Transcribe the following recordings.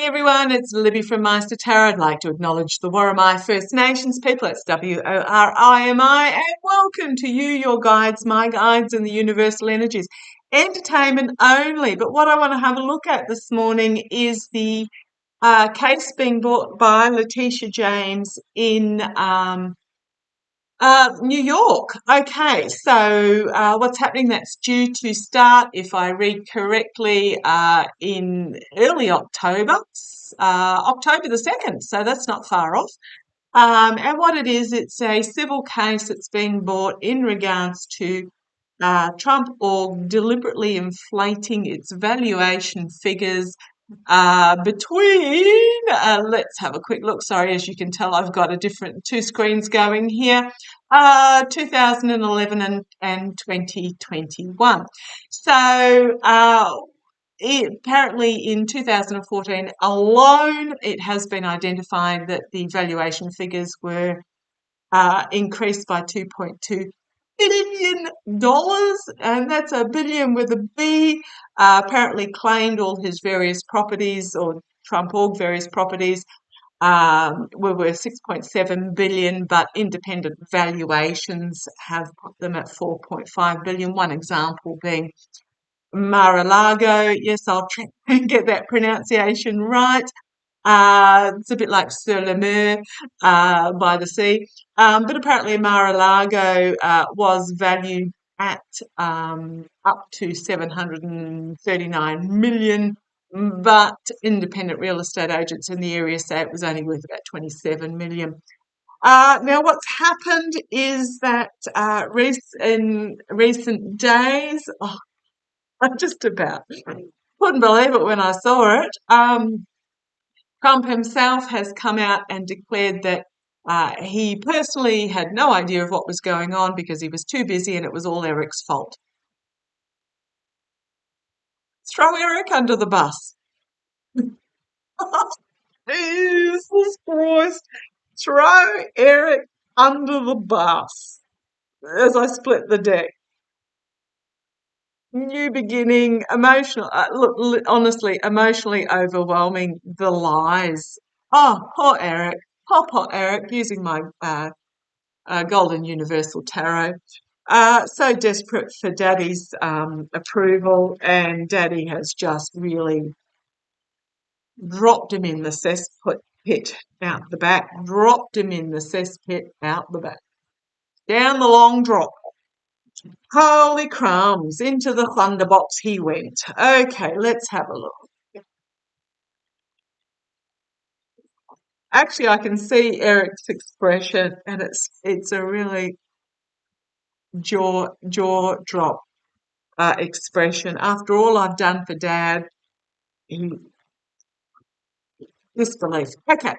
everyone, it's Libby from Meister Tarot. I'd like to acknowledge the Worimi First Nations people. It's WORIMI, and welcome to you, your guides, my guides, and the universal energies. Entertainment only, but what I want to have a look at this morning is the case being brought by Letitia James in New York. Okay, so what's happening? That's due to start, if I read correctly, in early October, October the 2nd, so that's not far off. And what it is, it's a civil case that's being brought in regards to Trump org deliberately inflating its valuation figures between, let's have a quick look. Sorry, as you can tell, I've got two screens going here, 2011 and 2021. So apparently in 2014 alone, it has been identified that the valuation figures were increased by $2.2 billion, and that's a billion with a B. Apparently claimed all his various properties, or Trump org various properties, were worth $6.7 billion, but independent valuations have put them at $4.5 billion. One example being Mar-a-Lago. Yes, I'll try and get that pronunciation right. It's a bit like Sur la Mer, by the sea. But apparently Mar-a-Lago was valued at up to $739 million, but independent real estate agents in the area say it was only worth about $27 million. Now, what's happened is that in recent days, I just about couldn't believe it when I saw it. Trump himself has come out and declared that he personally had no idea of what was going on because he was too busy and it was all Eric's fault. Throw Eric under the bus. Jesus Christ. Throw Eric under the bus as I split the deck. New beginning, emotional, look, honestly, emotionally overwhelming, the lies. Oh, poor Eric. Poor Eric, using my Golden Universal Tarot. So desperate for Daddy's approval, and Daddy has just really dropped him in the cesspit out the back. Dropped him in the cesspit out the back. Down the long drop. Holy crumbs, into the thunderbox he went. Okay, let's have a look. Actually, I can see Eric's expression, and it's a really jaw drop expression. After all I've done for Dad, disbelief. Okay,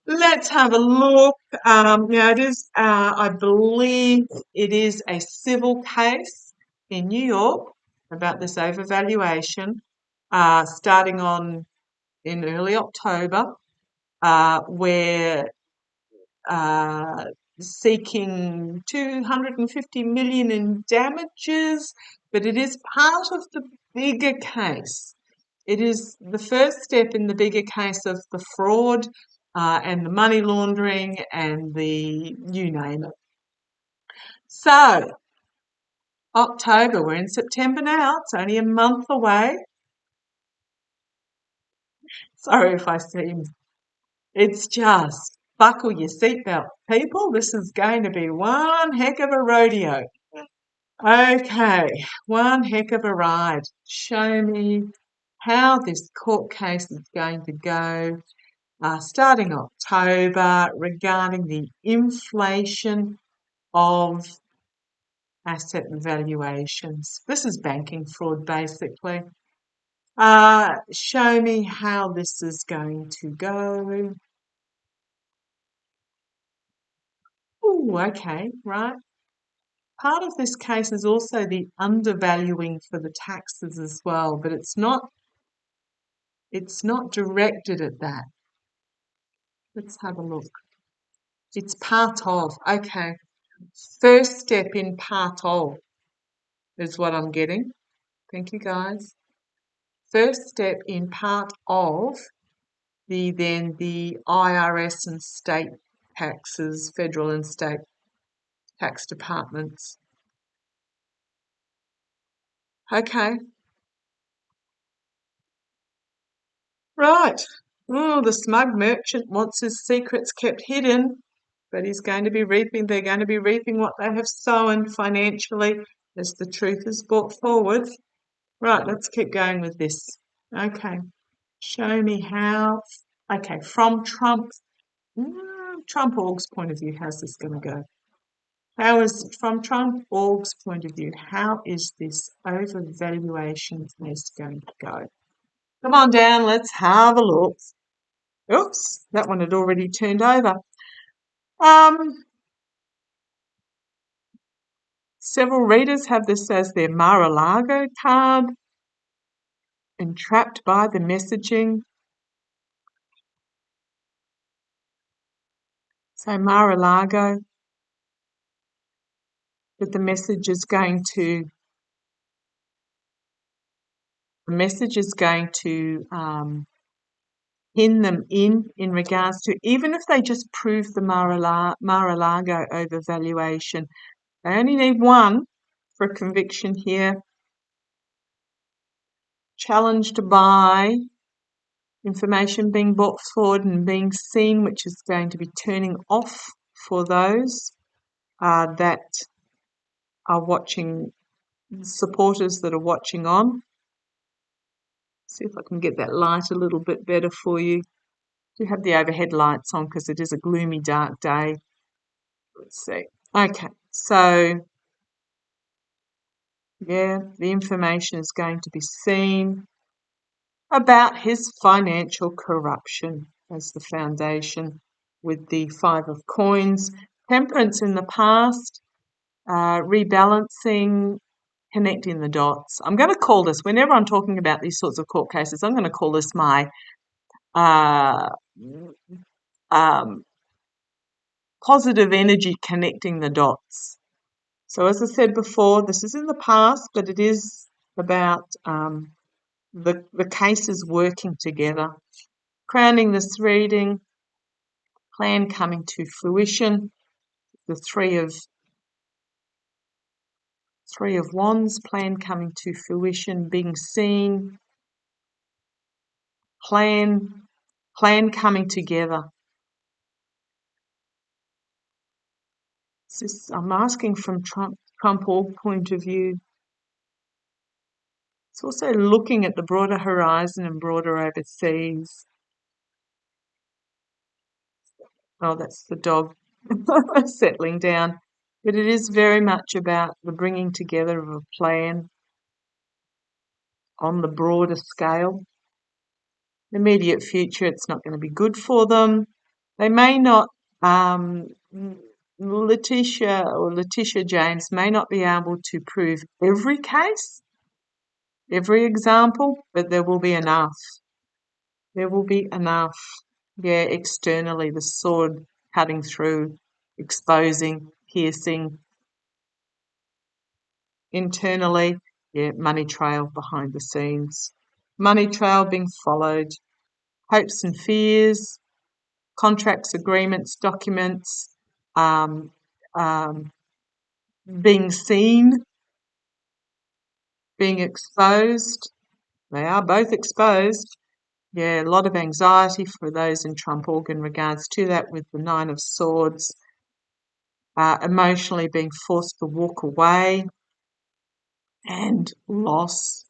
let's have a look. Now it is, I believe it is a civil case in New York about this overvaluation, starting in early October, where seeking $250 million in damages, but it is part of the bigger case. It is the first step in the bigger case of the fraud and the money laundering and the you name it. So, October, we're in September now, it's only a month away. Sorry if I seem, it's just buckle your seatbelt, people. This is going to be one heck of a rodeo. Okay, one heck of a ride. Show me how this court case is going to go, starting October, regarding the inflation of asset valuations. This is banking fraud, basically. Show me how this is going to go. Oh, okay, right. Part of this case is also the undervaluing for the taxes as well, but it's not directed at that. Let's have a look. It's part of. Okay. First step in part of is what I'm getting. Thank you, guys. First step in part of the IRS and state taxes, federal and state tax departments. Okay, right. Oh, the smug merchant wants his secrets kept hidden, but he's going to be reaping, they're going to be reaping what they have sown financially as the truth is brought forward. Right, let's keep going with this. Okay, show me how. Okay, from Trump org's point of view, how's this going to go? How is, from Trump org's point of view, how is this overvaluation case going to go? Come on down, let's have a look. Oops, that one had already turned over. Several readers have this as their Mar-a-Lago card, entrapped by the messaging. So Mar-a-Lago, that the message is going to pin them in regards to, even if they just prove the Mar-a-Lago overvaluation, they only need one for a conviction here, challenged by information being brought forward and being seen, which is going to be turning off for those that are watching, supporters that are watching on. See if I can get that light a little bit better for you. Do have the overhead lights on because it is a gloomy, dark day. Let's see. Okay, so yeah, the information is going to be seen about his financial corruption as the foundation with the Five of Coins. Temperance in the past, rebalancing, connecting the dots. I'm going to call this, whenever I'm talking about these sorts of court cases, I'm going to call this my uh, um, positive energy connecting the dots. So as I said before, this is in the past, but it is about the cases working together. Crowning this reading, plan coming to fruition, the Three of Wands, plan coming to fruition, being seen, plan coming together. I'm asking from Trump org point of view. It's also looking at the broader horizon and broader overseas. Oh, that's the dog settling down. But it is very much about the bringing together of a plan on the broader scale. The immediate future, it's not going to be good for them. They may not, Letitia James may not be able to prove every case, every example, but there will be enough. There will be enough. Yeah, externally, the sword cutting through, exposing, piercing. Internally, yeah, money trail behind the scenes. Money trail being followed. Hopes and fears, contracts, agreements, documents, um, um, being seen, being exposed. They are both exposed. Yeah, a lot of anxiety for those in Trump org in regards to that with the Nine of Swords. Emotionally being forced to walk away, and loss,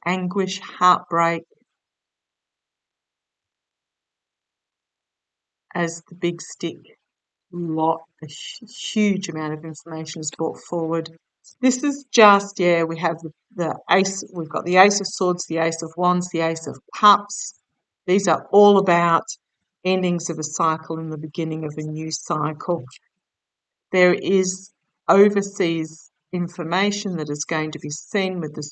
anguish, heartbreak as the big stick. A huge amount of information is brought forward. This is just, yeah, we have the ace, we've got the Ace of Swords, the Ace of Wands, the Ace of Cups. These are all about endings of a cycle and the beginning of a new cycle. There is overseas information that is going to be seen with the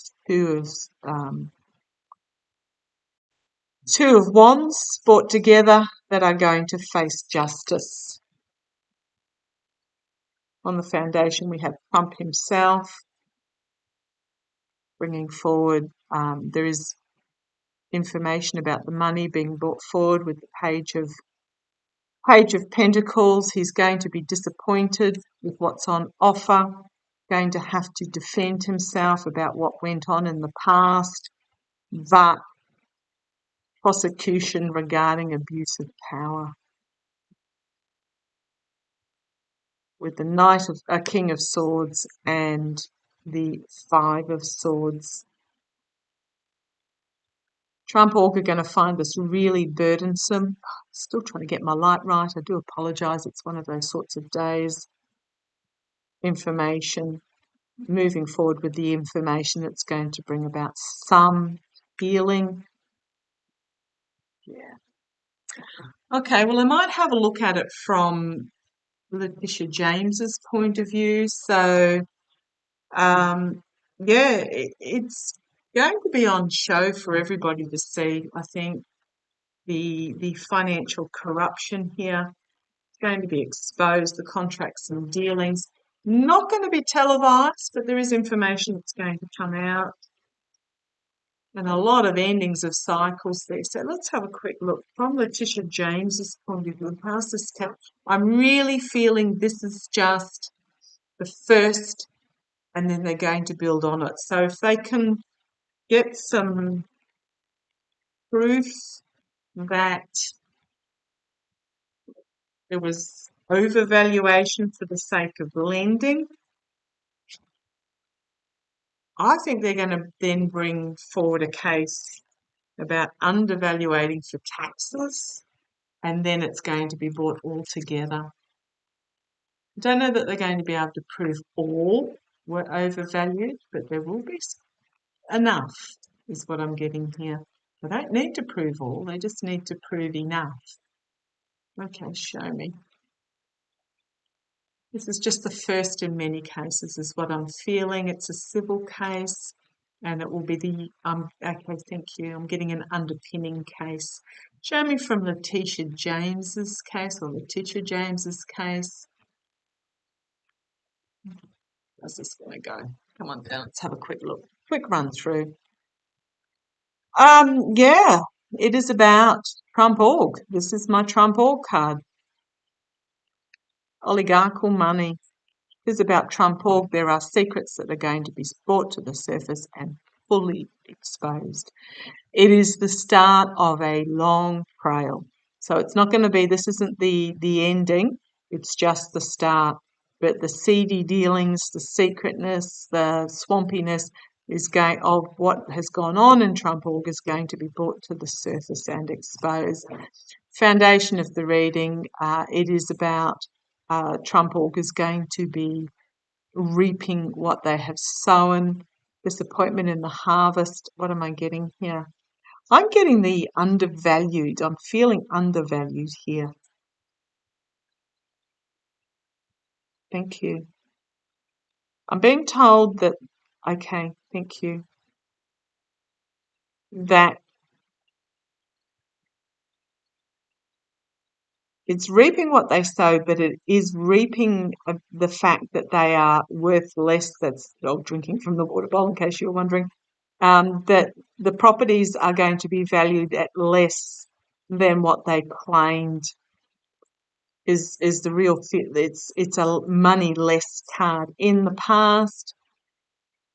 Two of Wands brought together that are going to face justice. On the foundation, we have Trump himself bringing forward. There is information about the money being brought forward with the Page of Pentacles. He's going to be disappointed with what's on offer, going to have to defend himself about what went on in the past, but prosecution regarding abuse of power. With the King of Swords and the Five of Swords. Trump Org are going to find this really burdensome. Still trying to get my light right. I do apologise. It's one of those sorts of days. Information. Moving forward with the information that's going to bring about some healing. Yeah. Okay, well, I might have a look at it from Letitia James's point of view. So, yeah, it's going to be on show for everybody to see. I think the financial corruption here is going to be exposed, the contracts and dealings. Not going to be televised, but there is information that's going to come out. And a lot of endings of cycles there. So let's have a quick look from Letitia James's point of view. Past this count, I'm really feeling this is just the first, and then they're going to build on it. So if they can get some proof that there was overvaluation for the sake of lending, I think they're going to then bring forward a case about undervaluating for taxes, and then it's going to be brought all together. I don't know that they're going to be able to prove all were overvalued, but there will be enough, is what I'm getting here. They don't need to prove all, they just need to prove enough. Okay, show me. This is just the first in many cases, is what I'm feeling. It's a civil case, and it will be the, okay, thank you. I'm getting an underpinning case. Show me from Letitia James's case, or Letitia James's case. How's this going to go? Come on down, let's have a quick look. Quick run through. Yeah, it is about Trump Org. This is my Trump Org card. Oligarchical money. It is about Trump Org. There are secrets that are going to be brought to the surface and fully exposed. It is the start of a long trail. So it's not going to be, this isn't the ending, it's just the start. But the seedy dealings, the secretness, the swampiness of what has gone on in Trump Org is going to be brought to the surface and exposed. Foundation of the reading, it is about Trump Org is going to be reaping what they have sown. Disappointment in the harvest. What am I getting here? I'm getting the undervalued. I'm feeling undervalued here. Thank you. I'm being told that, okay, thank you, that it's reaping what they sow, but it is reaping the fact that they are worth less. That's drinking from the water bowl, in case you're wondering. That the properties are going to be valued at less than what they claimed is the real fit. It's a money less card. In the past,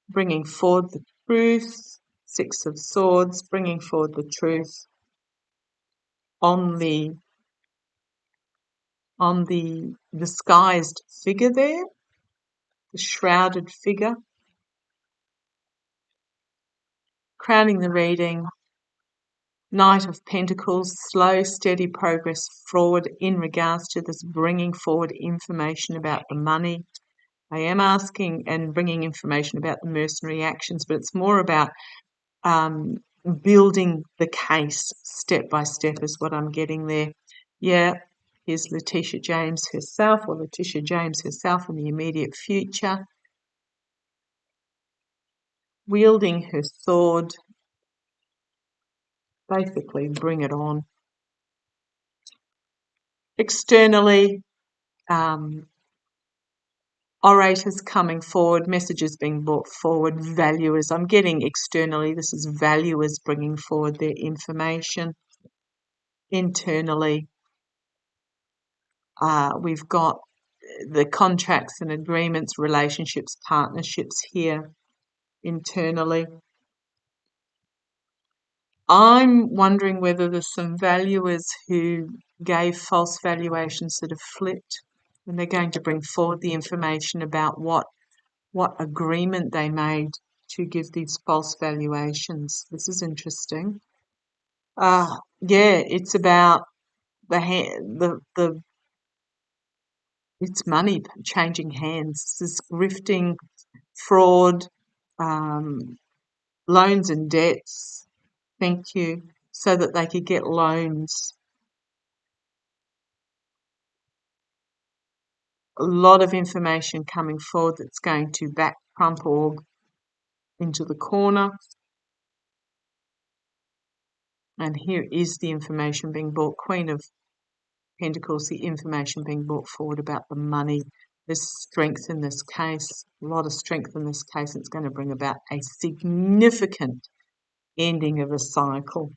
bringing forward the truth, Six of Swords, bringing forward the truth on the disguised figure there, the shrouded figure. Crowning the reading, Knight of Pentacles, slow, steady progress forward in regards to this bringing forward information about the money. I am asking and bringing information about the mercenary actions, but it's more about building the case step by step is what I'm getting there. Yeah, here's Letitia James herself, or Letitia James herself in the immediate future, wielding her sword. Basically, bring it on. Externally, orators coming forward, messages being brought forward, valuers. I'm getting externally, this is valuers bringing forward their information. Internally, we've got the contracts and agreements, relationships, partnerships here internally. I'm wondering whether there's some valuers who gave false valuations that have flipped, and they're going to bring forward the information about what agreement they made to give these false valuations. This is interesting. Yeah, it's about the it's money changing hands. This is grifting, fraud, um, loans and debts. Thank you. So that they could get loans. A lot of information coming forward that's going to back Trump org into the corner. And here is the information being brought, Queen of Pentacles, the information being brought forward about the money. There's strength in this case, a lot of strength in this case. It's going to bring about a significant ending of a cycle.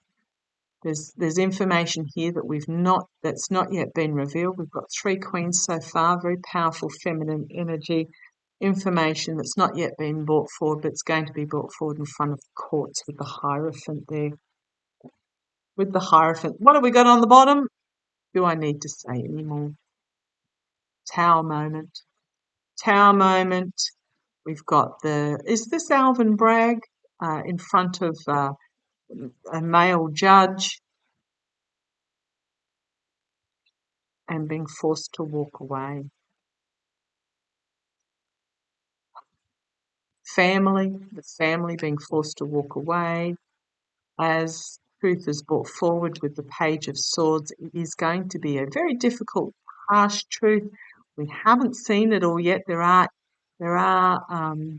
There's information here that's not yet been revealed. We've got 3 queens so far, very powerful feminine energy. Information that's not yet been brought forward, but it's going to be brought forward in front of the courts with the Hierophant there. With the Hierophant. What have we got on the bottom? Do I need to say any more? Tower moment. Tower moment. We've got is this Alvin Bragg in front of a male judge and being forced to walk away. The family being forced to walk away. As truth is brought forward with the Page of Swords, it is going to be a very difficult, harsh truth. We haven't seen it all yet. There are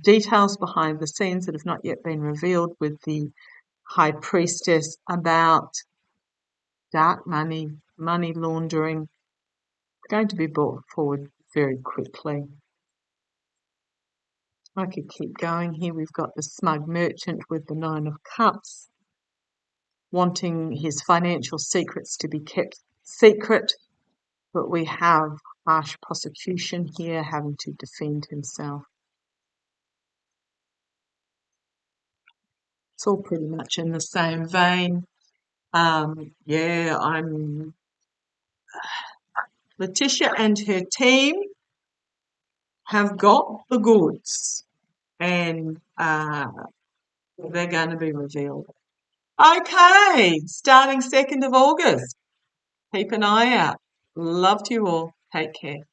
details behind the scenes that have not yet been revealed with the High Priestess about dark money, money laundering. It's going to be brought forward very quickly. I could keep going here. We've got the smug merchant with the 9 of Cups, wanting his financial secrets to be kept secret, but we have harsh prosecution here, having to defend himself. It's all pretty much in the same vein. Letitia and her team have got the goods, and they're going to be revealed. Okay, starting 2nd of August. Keep an eye out. Love to you all. Take care.